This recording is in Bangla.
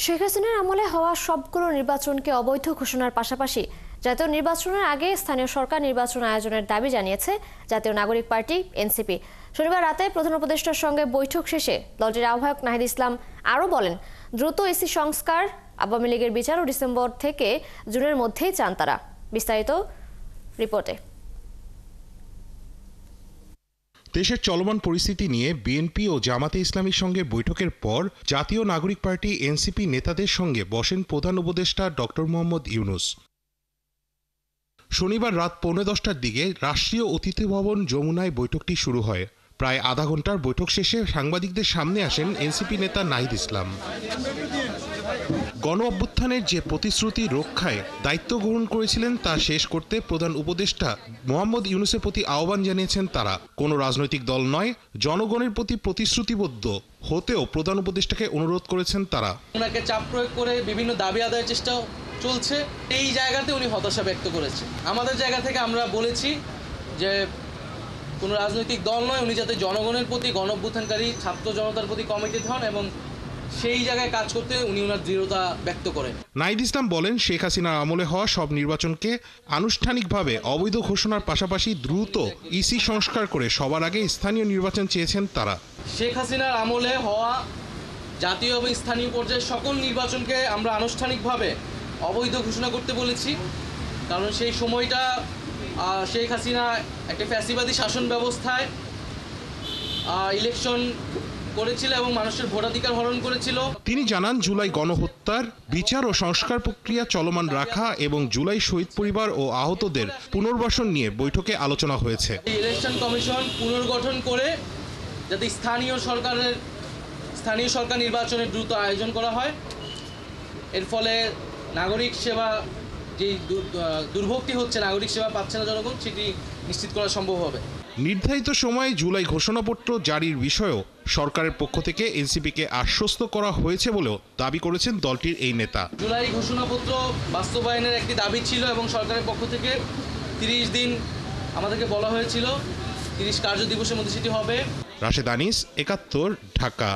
শেখ হাসিনার আমলে হওয়া সবগুলো নির্বাচনকে অবৈধ ঘোষণার পাশাপাশি জাতীয় নির্বাচনের আগে স্থানীয় সরকার নির্বাচন আয়োজনের দাবি জানিয়েছে জাতীয় নাগরিক পার্টি এনসিপি। শনিবার রাতে প্রধান উপদেষ্টার সঙ্গে বৈঠক শেষে দলটির আহ্বায়ক নাহিদ ইসলাম আরও বলেন, দ্রুত ইসি সংস্কার, আওয়ামী লীগের বিচার ও ডিসেম্বর থেকে জুনের মধ্যেই চান তারা। বিস্তারিত রিপোর্টে। দেশের চলমান পরিস্থিতি নিয়ে বিএনপি ও জামাতে ইসলামীর সঙ্গে বৈঠকের পর জাতীয় নাগরিক পার্টি এনসিপি নেতাদের সঙ্গে বসেন প্রধান উপদেষ্টা ডক্টর মোহাম্মদ ইউনূস। শনিবার রাত 10:15টার দিকে রাষ্ট্রীয় অতিথি ভবন যমুনায় বৈঠকটি শুরু হয়। প্রায় আধা ঘন্টার বৈঠক শেষে সাংবাদিকদের সামনে আসেন এনসিপি নেতা নাহিদ ইসলাম। গণ অভ্যুত্থানের যে প্রতিশ্রুতি রক্ষায় দায়িত্ব গ্রহণ করেছিলেন তা শেষ করতে প্রধান উপদেষ্টা মোহাম্মদ ইউনূসের প্রতি আহ্বান জানিয়েছেন তারা। কোনো রাজনৈতিক দল নয়, জনগণের প্রতি প্রতিশ্রুতিবদ্ধ হতেও প্রধান উপদেষ্টাকে অনুরোধ করেছেন তারা। ওনাকে চাপ প্রয়োগ করে বিভিন্ন দাবি আদায়ের চেষ্টা চলছে, এই জায়গাতে উনি হতাশা ব্যক্ত করেছে। আমাদের জায়গা থেকে আমরা বলেছি যে কোনো রাজনৈতিক দল নয়, উনি যাতে জনগণের প্রতি, গণ অভ্যুত্থানকারী ছাত্র জনতার প্রতি কমিটেড হন এবং সেই জায়গায় কাজ করতে উনি ওনার দৃঢ়তা ব্যক্ত করেন। নাহিদ ইসলাম বলেন, শেখ হাসিনার আমলে হওয়া সব নির্বাচনকে আনুষ্ঠানিকভাবে অবৈধ ঘোষণার পাশাপাশি দ্রুত ইসি সংস্কার করে সবার আগে স্থানীয় নির্বাচন চেয়েছেন তারা। শেখ হাসিনার আমলে হওয়া জাতীয় এবং স্থানীয় পর্যায়ে সকল নির্বাচনকে আমরা আনুষ্ঠানিকভাবে অবৈধ ঘোষণা করতে বলেছি, কারণ সেই সময়টা শেখ হাসিনা একটা ফ্যাসিবাদী শাসন ব্যবস্থায় ইলেকশন করেছিল এবং মানুষের ভোটাধিকার হরণ করেছিল। তিনি জানান, জুলাই গণহত্যার বিচার ও সংস্কার প্রক্রিয়া চলমান রাখা এবং জুলাই শহীদ পরিবার ও আহতদের পুনর্বাসন নিয়ে বৈঠকে আলোচনা হয়েছে। ইলেকশন কমিশন পুনর্গঠন করে যাতে স্থানীয় সরকার নির্বাচনের দ্রুত আয়োজন করা হয়, এর ফলে নাগরিক সেবা যে দুর্ভোগটি হচ্ছে, নাগরিক সেবা পাচ্ছে না জনগণ, সেটি নিশ্চিত করা সম্ভব হবে। নির্ধারিত সময়ে জুলাই ঘোষণাপত্র জারির বিষয়েও সরকারের পক্ষ থেকে এনসিপিকে আশ্বস্ত করা হয়েছে বলেও দাবি করেছেন দলটির এই নেতা। জুলাই ঘোষণাপত্র বাস্তবায়নের একটি দাবি ছিল এবং সরকারের পক্ষ থেকে 30 দিন আমাদেরকে বলা হয়েছিল, 30 কার্য দিবসের মধ্যে সেটি হবে। রাশেদ আনিস, 71, ঢাকা।